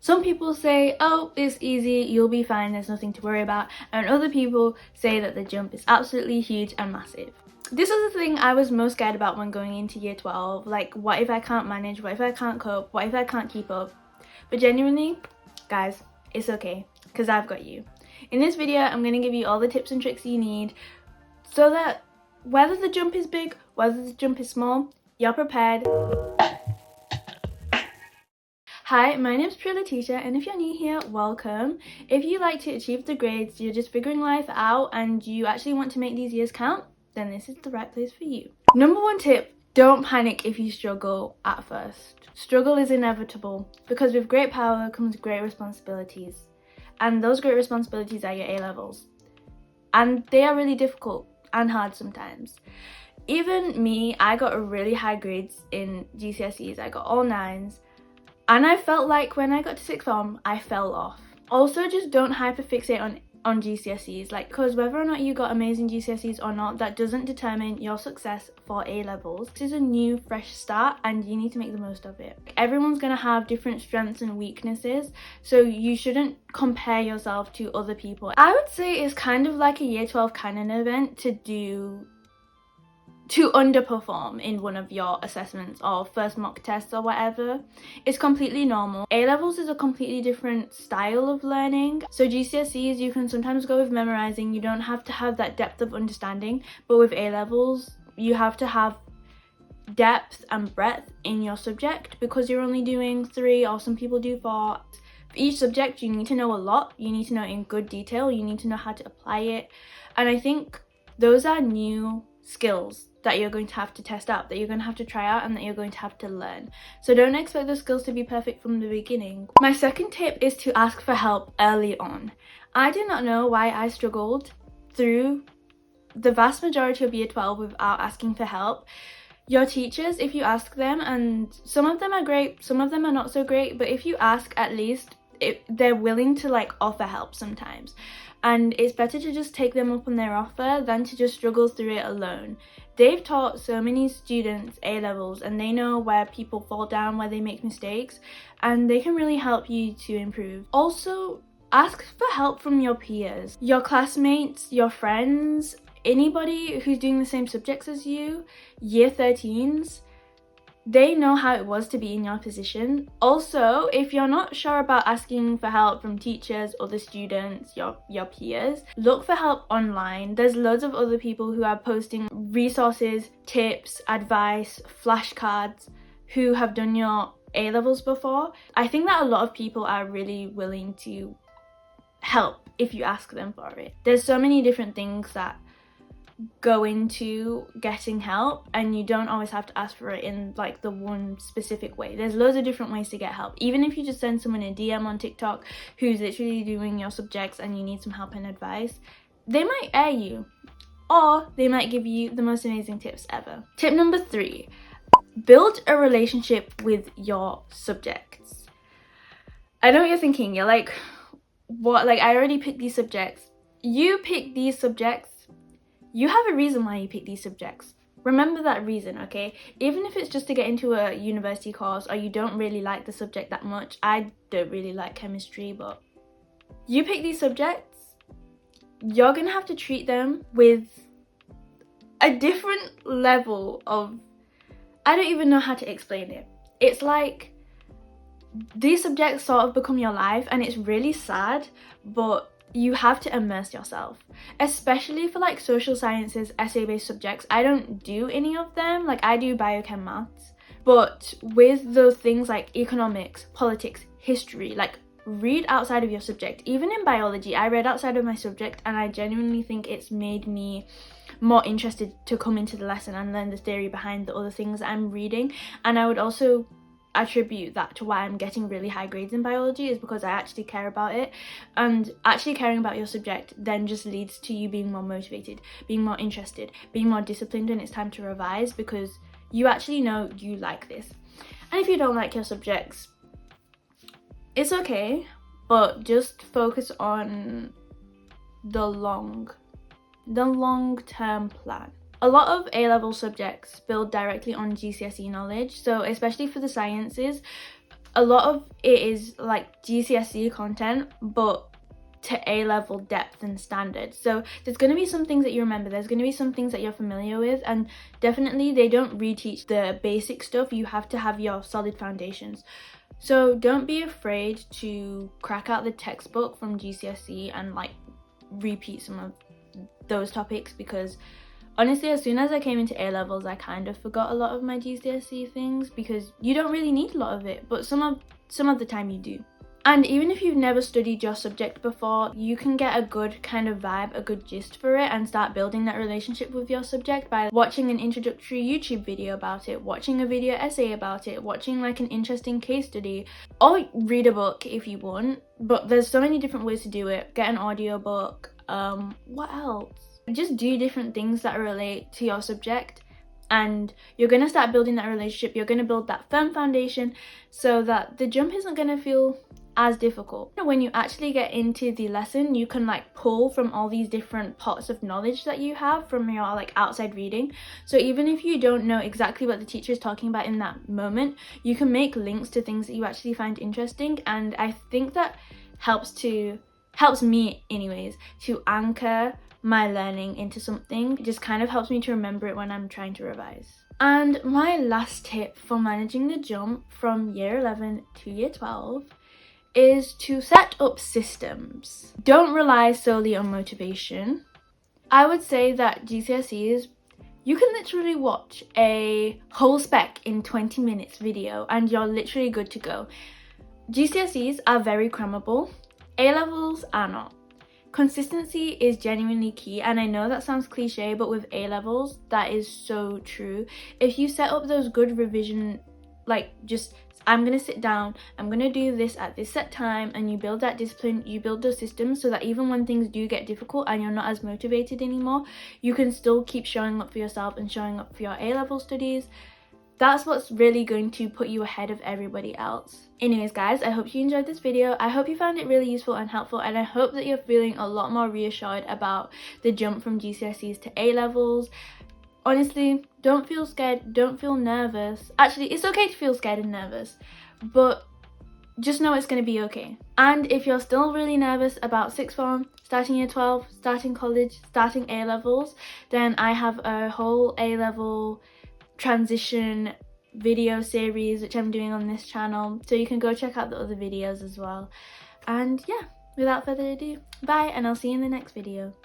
Some people say, oh, it's easy, you'll be fine, there's nothing to worry about, and other people say that the jump is absolutely huge and massive. This is the thing I was most scared about when going into year 12. Like, what if I can't manage? What if I can't cope? What if I can't keep up? But genuinely, guys, it's okay, because I've got you. In this video, I'm going to give you all the tips and tricks you need so that whether the jump is big, whether the jump is small, you're prepared. Hi, my name's Letitia, and if you're new here, welcome. If you like to achieve the grades, you're just figuring life out, and you actually want to make these years count, then this is the right place for you. Number one tip, don't panic if you struggle at first. Struggle is inevitable, because with great power comes great responsibilities. And those great responsibilities are your A-levels. And they are really difficult and hard sometimes. Even me, I got really high grades in GCSEs. I got all 9s. And I felt like when I got to 6th form, I fell off. Also, just don't hyperfixate on GCSEs, like, because whether or not you got amazing GCSEs or not, that doesn't determine your success for A-levels. This is a new, fresh start, and you need to make the most of it. Everyone's gonna have different strengths and weaknesses, so you shouldn't compare yourself to other people. I would say it's kind of like a year 12 canon event to underperform in one of your assessments or first mock tests or whatever. It's completely normal. A-levels is a completely different style of learning. So GCSEs, you can sometimes go with memorizing. You don't have to have that depth of understanding. But with A-levels, you have to have depth and breadth in your subject because you're only doing 3, or some people do 4. For each subject, you need to know a lot. You need to know in good detail. You need to know how to apply it. And I think those are new skills that you're going to have to test out, that you're going to have to try out, and that you're going to have to learn. So don't expect those skills to be perfect from the beginning. My second tip is to ask for help early on. I do not know why I struggled through the vast majority of year 12 without asking for help. Your teachers, if you ask them, and some of them are great, some of them are not so great, but if you ask, at least they're willing to like offer help sometimes. And it's better to just take them up on their offer than to just struggle through it alone. They've taught so many students A-levels, and they know where people fall down, where they make mistakes, and they can really help you to improve. Also, ask for help from your peers, your classmates, your friends, anybody who's doing the same subjects as you, year 13s. They know how it was to be in your position. Also, if you're not sure about asking for help from teachers, other students, your peers, look for help online. There's loads of other people who are posting resources, tips, advice, flashcards, who have done your A-levels before. I think that a lot of people are really willing to help if you ask them for it. There's so many different things that go into getting help, and you don't always have to ask for it in like the one specific way. There's loads of different ways to get help. Even if you just send someone a DM on TikTok who's literally doing your subjects and you need some help and advice, they might air you, or they might give you the most amazing tips ever. Tip number 3, build a relationship with your subjects. I know what you're thinking. You're like, what? Like, I already picked these subjects. You pick these subjects. You have a reason why you pick these subjects. Remember that reason, okay? Even if it's just to get into a university course, or you don't really like the subject that much. I don't really like chemistry, but you pick these subjects, you're gonna have to treat them with a different level of, I don't even know how to explain it. It's like these subjects sort of become your life, and it's really sad, but you have to immerse yourself, especially for like social sciences, essay-based subjects. I don't do any of them. Like, I do biochem maths, but with those things like economics, politics, history, like, read outside of your subject. Even in biology, I read outside of my subject, and I genuinely think it's made me more interested to come into the lesson and learn the theory behind the other things I'm reading. And I would also attribute that to why I'm getting really high grades in biology, is because I actually care about it. And actually caring about your subject then just leads to you being more motivated, being more interested, being more disciplined when it's time to revise, because you actually know you like this. And if you don't like your subjects, it's okay, but just focus on the long-term plan. A lot of A-level subjects build directly on GCSE knowledge, so especially for the sciences, a lot of it is like GCSE content, but to A-level depth and standard. So there's going to be some things that you remember, there's going to be some things that you're familiar with, and definitely they don't reteach the basic stuff. You have to have your solid foundations. So don't be afraid to crack out the textbook from GCSE and like repeat some of those topics, because honestly, as soon as I came into A-levels, I kind of forgot a lot of my GCSE things, because you don't really need a lot of it, but some of the time you do. And even if you've never studied your subject before, you can get a good kind of vibe, a good gist for it, and start building that relationship with your subject by watching an introductory YouTube video about it, watching a video essay about it, watching like an interesting case study, or read a book if you want. But there's so many different ways to do it. Get an audiobook. What else? Just do different things that relate to your subject, and you're going to start building that relationship. You're going to build that firm foundation so that the jump isn't going to feel as difficult. When you actually get into the lesson, you can like pull from all these different pots of knowledge that you have from your like outside reading. So even if you don't know exactly what the teacher is talking about in that moment, you can make links to things that you actually find interesting. And I think that helps me anyways to anchor my learning into something. It just kind of helps me to remember it when I'm trying to revise. And my last tip for managing the jump from year 11 to year 12 is to set up systems. Don't rely solely on motivation. I would say that GCSEs, you can literally watch a whole spec in 20 minutes video and you're literally good to go. GCSEs are very crammable. A-levels are not. Consistency is genuinely key, and I know that sounds cliche, but with A-levels, that is so true. If you set up those good revision, like just I'm gonna sit down, I'm gonna do this at this set time, and you build that discipline, you build those systems so that even when things do get difficult and you're not as motivated anymore, you can still keep showing up for yourself and showing up for your A-level studies. That's what's really going to put you ahead of everybody else. Anyways guys, I hope you enjoyed this video. I hope you found it really useful and helpful, and I hope that you're feeling a lot more reassured about the jump from GCSEs to A-levels. Honestly, don't feel scared, don't feel nervous. Actually, it's okay to feel scared and nervous, but just know it's going to be okay. And if you're still really nervous about sixth form, starting year 12, starting college, starting A-levels, then I have a whole A-level transition video series which I'm doing on this channel, so you can go check out the other videos as well. And yeah, without further ado, bye, and I'll see you in the next video.